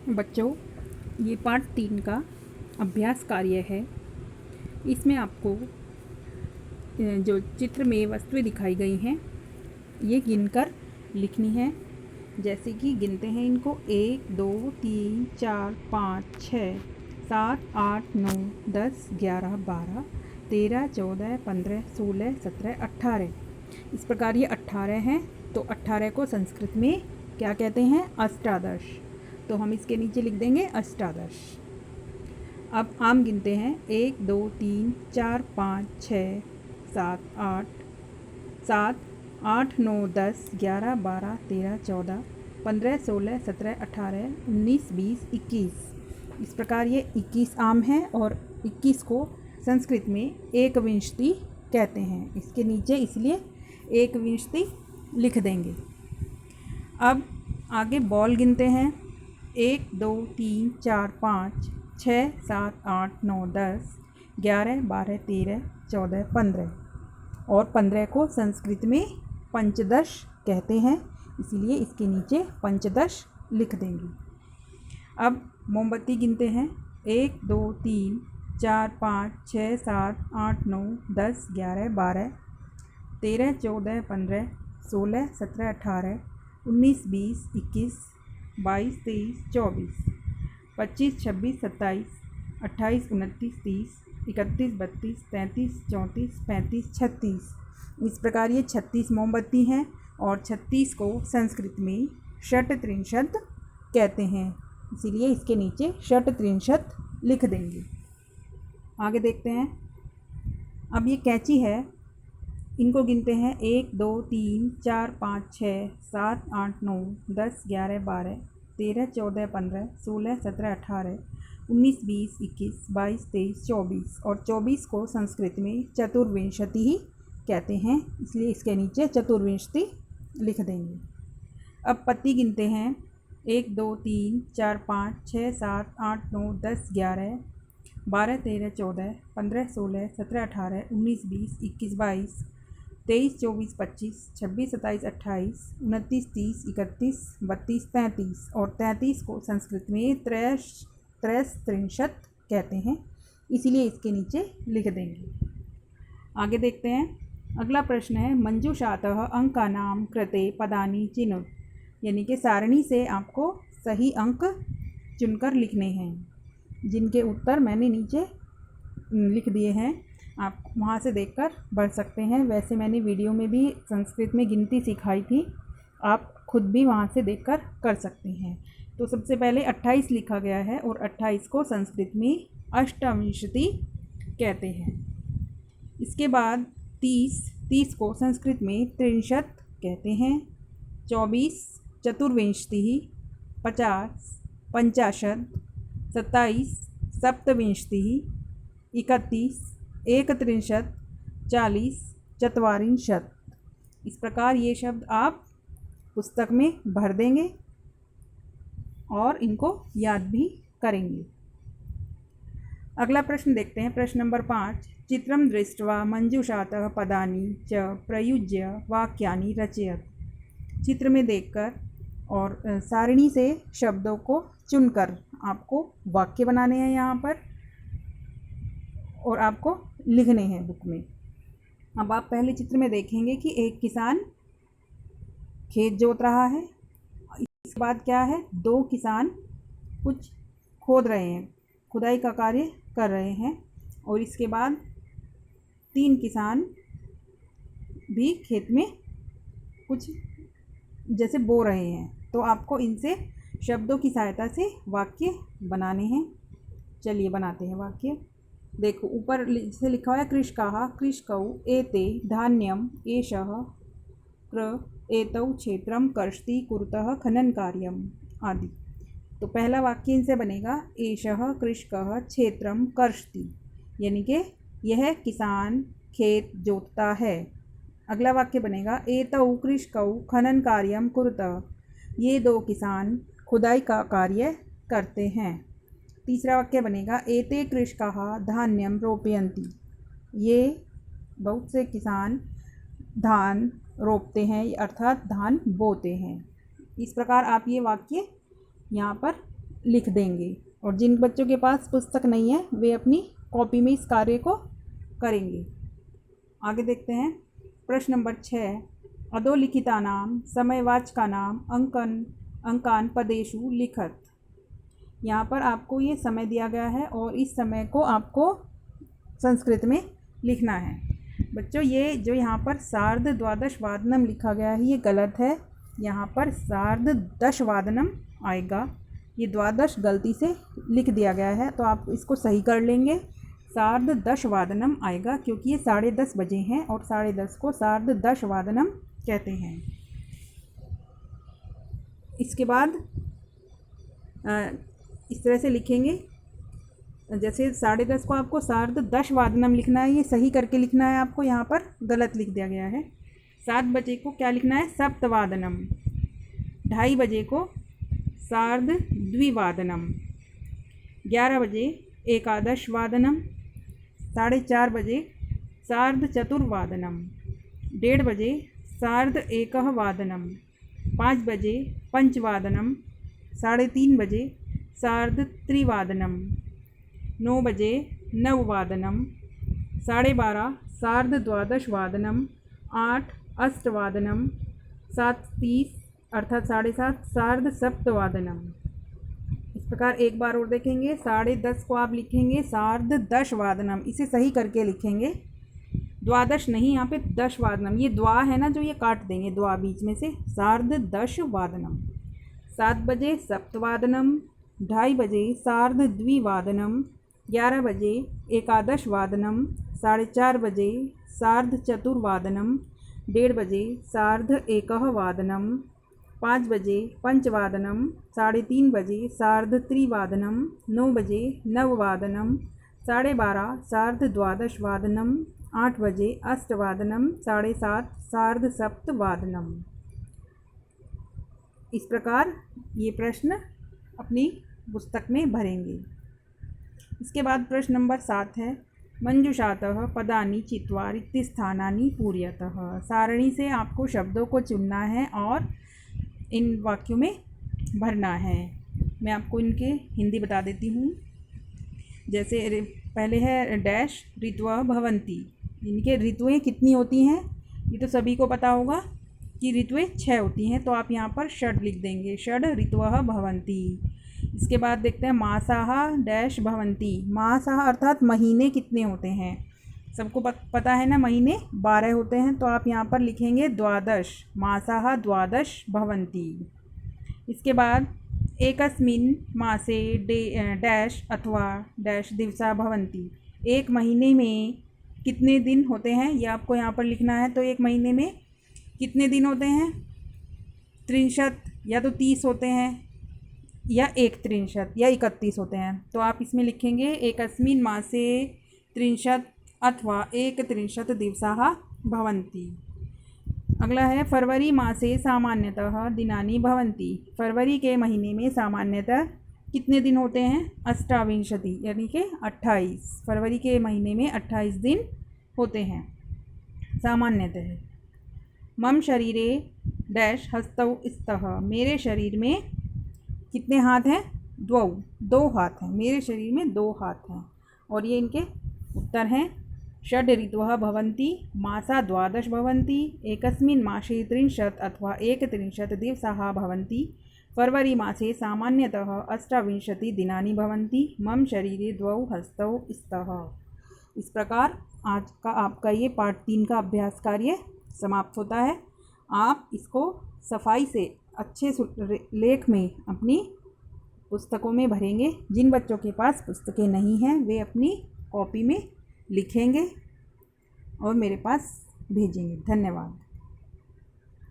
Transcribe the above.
बच्चों, ये पार्ट 3 का अभ्यास कार्य है। इसमें आपको जो चित्र में वस्तुएं दिखाई गई हैं ये गिनकर लिखनी है। जैसे कि गिनते हैं इनको 1 2 3 4 5 6 7 8 9 10 11 12 13 14 15 16 17 18। इस प्रकार ये 18 हैं। तो 18 को संस्कृत में क्या कहते हैं? अष्टादश। तो हम इसके नीचे लिख देंगे अष्टादश। अब आम गिनते हैं 1 2 3 4 5 6 7 8 9 10 11 12 13 14 15 16 17 18 19 20 21। इस प्रकार ये 21 आम हैं और 21 को संस्कृत में एकविंशति कहते हैं। इसके नीचे इसलिए एकविंशति लिख देंगे। अब आगे बॉल गिनते हैं 1 2 3 4 5 6 7 8 9 10 11 12 13 14 15 और 15 को संस्कृत में पंचदश कहते हैं, इसीलिए इसके नीचे पंचदश लिख देंगे। अब मोमबत्ती गिनते हैं 1 2 3 4 5 6 7 8 9 10 11 12 13 14 15 16 17 18 19 20 21 22 23 24 25 26 27 28 29 30 31 32 33 34 35 36। इस प्रकार ये 36 मोमबत्ती हैं और 36 को संस्कृत में षट्त्रिंशत् कहते हैं, इसीलिए इसके नीचे षट्त्रिंशत् लिख देंगे। आगे देखते हैं। अब ये कैंची है, इनको गिनते हैं 1 2 3 4 5 6 7 8 9 10 11 12 13 14 15 16 17 18 19 20 21 22 23 24 और 24 को संस्कृत में चतुर्विंशति ही कहते हैं, इसलिए इसके नीचे चतुर्विंशति लिख देंगे। अब पत्ती गिनते हैं 1 2 3 4 5 6 7 8 9 10 11 12 13 14 15 16 17 18 19 20 21 22 23 24 25 26 27 28 29 30 31 32 33 और 33 को संस्कृत में त्रयस्त्रिंशत् कहते हैं, इसीलिए इसके नीचे लिख देंगे। आगे देखते हैं। अगला प्रश्न है मंजूषातः अंकानां कृते पदानि चिनुत, यानी कि सारणी से आपको सही अंक चुनकर लिखने हैं, जिनके उत्तर मैंने नीचे लिख दिए हैं। आप वहाँ से देखकर पढ़ सकते हैं। वैसे मैंने वीडियो में भी संस्कृत में गिनती सिखाई थी, आप खुद भी वहाँ से देखकर कर सकते हैं। तो सबसे पहले 28 लिखा गया है और 28 को संस्कृत में अष्टविंशति कहते हैं। इसके बाद 30 को संस्कृत में त्रिंशत् कहते हैं। 24 चतुर्विंशति, 50 पंचाशत्, 27 सप्तविंशति, 31 एकत्रिंशत्, 40 चत्वारिंशत्। इस प्रकार ये शब्द आप पुस्तक में भर देंगे और इनको याद भी करेंगे। अगला प्रश्न देखते हैं। प्रश्न नंबर 5, चित्रं दृष्ट्वा मंजूषातः पदानि च प्रयुज्य वाक्यानि रचयत। चित्र में देखकर और सारणी से शब्दों को चुनकर आपको वाक्य बनाने हैं यहाँ पर और आपको लिखने हैं बुक में। अब आप पहले चित्र में देखेंगे कि एक किसान खेत जोत रहा है। इसके बाद क्या है, 2 किसान कुछ खोद रहे हैं, खुदाई का कार्य कर रहे हैं और इसके बाद 3 किसान भी खेत में कुछ जैसे बो रहे हैं। तो आपको इनसे शब्दों की सहायता से वाक्य बनाने हैं। चलिए बनाते हैं वाक्य। देखो ऊपर से लिखा हुआ है कृषकाः कृषकौ एते धान्यम एषः क्र एतौ क्षेत्रम कर्षति कुरुतः खनन कार्यम आदि। तो पहला वाक्य इनसे बनेगा एषः कृषकः क्षेत्रम कर्षति, यानी कि यह किसान खेत जोतता है। अगला वाक्य बनेगा एतौ कृषकौ खनन कार्यम कुरुतः, ये 2 किसान खुदाई का कार्य करते हैं। तीसरा वाक्य बनेगा एते कृषकाः धान्यम रोपयन्ति, ये बहुत से किसान धान रोपते हैं अर्थात धान बोते हैं। इस प्रकार आप ये वाक्य यहाँ पर लिख देंगे, और जिन बच्चों के पास पुस्तक नहीं है वे अपनी कॉपी में इस कार्य को करेंगे। आगे देखते हैं प्रश्न नंबर 6। अधोलिखितानां समयवाचकानां अंकान पदेषु लिखत। यहाँ पर आपको ये समय दिया गया है और इस समय को आपको संस्कृत में लिखना है। बच्चों ये जो यहाँ पर सार्ध द्वादश वादनम लिखा गया है ये गलत है। यहाँ पर सार्ध दश वादनम आएगा, ये द्वादश गलती से लिख दिया गया है, तो आप इसको सही कर लेंगे। सार्ध दश वादनम आएगा क्योंकि ये 10:30 बजे हैं और 10:30 को सार्ध दश वादनम कहते हैं। इसके बाद इस तरह से लिखेंगे, जैसे 10:30 को आपको सार्ध दश वादनम लिखना है, ये सही करके लिखना है, आपको यहाँ पर गलत लिख दिया गया है। 7 बजे को क्या लिखना है? सप्तवादनम। 2:30 बजे को सार्ध द्विवादनम। 11 बजे एकादश वादनम। 4:30 बजे सार्ध चतुर्वादनम। 1:30 बजे सार्ध एकः वादनम। 5 बजे पंचवादनम। 3:30 बजे सार्ध त्रिवादनम। 9 बजे नववादनम। 12:30 सार्ध द्वादशवादनम। 8 अष्टवादनम। 7:30 अर्थात 7:30 सार्ध सप्तवादनम। इस प्रकार एक बार और देखेंगे। 10:30 को आप लिखेंगे सार्ध दश वादनम, इसे सही करके लिखेंगे, द्वादश नहीं, यहाँ पे दश वादनम, ये द्वा है ना जो ये काट देंगे द्वा बीच में से, सार्ध दश वादनम। 7 बजे सप्तवादनम। 2:30 बजे सार्ध द्विवादनम। 11 बजे एकादश वादनम। 4:30 बजे सार्ध चतुर्वादनम। 1:30 बजे सार्ध एकः वादनम। 5 बजे पंचवादनम। 3:30 बजे सार्ध त्रिवादनम। 9 बजे नववादनम। 12:30 सार्ध द्वादशवादनम। 8 बजे अष्टवादनम। 7:30 सार्ध सप्तवादनम। इस प्रकार ये प्रश्न अपनी पुस्तक में भरेंगे। इसके बाद प्रश्न नंबर 7 है, मंजूषातः पदानि चित्वा रिक्तस्थानानि पूरयतः। सारणी से आपको शब्दों को चुनना है और इन वाक्यों में भरना है। मैं आपको इनके हिंदी बता देती हूँ। जैसे पहले है डैश ऋतवः भवन्ति। इनके ऋतुएं कितनी होती हैं ये तो सभी को पता होगा कि ऋतुएं 6 होती हैं, तो आप यहाँ पर षड लिख देंगे, षड ऋतवः भवन्ति। इसके बाद देखते हैं मासाः डैश भवन्ति। मासाः अर्थात महीने कितने होते हैं, सबको पता है ना, महीने 12 होते हैं, तो आप यहाँ पर लिखेंगे 12, मासाः 12 भवन्ति। इसके बाद एकस्मिन् मासे डैश अथवा डैश दिवसा भवन्ति। एक महीने में कितने दिन होते हैं ये आपको यहाँ पर लिखना है। तो एक महीने में कितने दिन होते हैं? 63 या तो 30 होते हैं, या 1 या 31 होते हैं। तो आप इसमें लिखेंगे एकस्मिन् मासे 63 अथवा 1 दिवसाः भवन्ति। अगला है फरवरी मासे सामान्यतः दिनानि भवन्ति। फरवरी के महीने में सामान्यतः कितने दिन होते हैं? 28 यानी कि 28। फरवरी के महीने में 28 दिन होते हैं सामान्यतः। मम शरीरे डैश हस्तौ स्तः। मेरे शरीर में कितने हाथ हैं? 2 हाथ हैं, मेरे शरीर में 2 हाथ हैं। और ये इनके उत्तर हैं। षड् ऋतवः भवन्ति, मासा 12 भवन्ति, एकस्मिन् मासे 63 अथवा 1 दिवसाः भवन्ति, फरवरी मासे सामान्यतः 28 दिनानि भवन्ति, मम शरीरे 2 हस्तौ स्तः। इस प्रकार आज का आपका ये पार्ट 3 का अभ्यास कार्य समाप्त होता है। आप इसको सफाई से अच्छे लेख में अपनी पुस्तकों में भरेंगे। जिन बच्चों के पास पुस्तकें नहीं हैं वे अपनी कॉपी में लिखेंगे और मेरे पास भेजेंगे। धन्यवाद।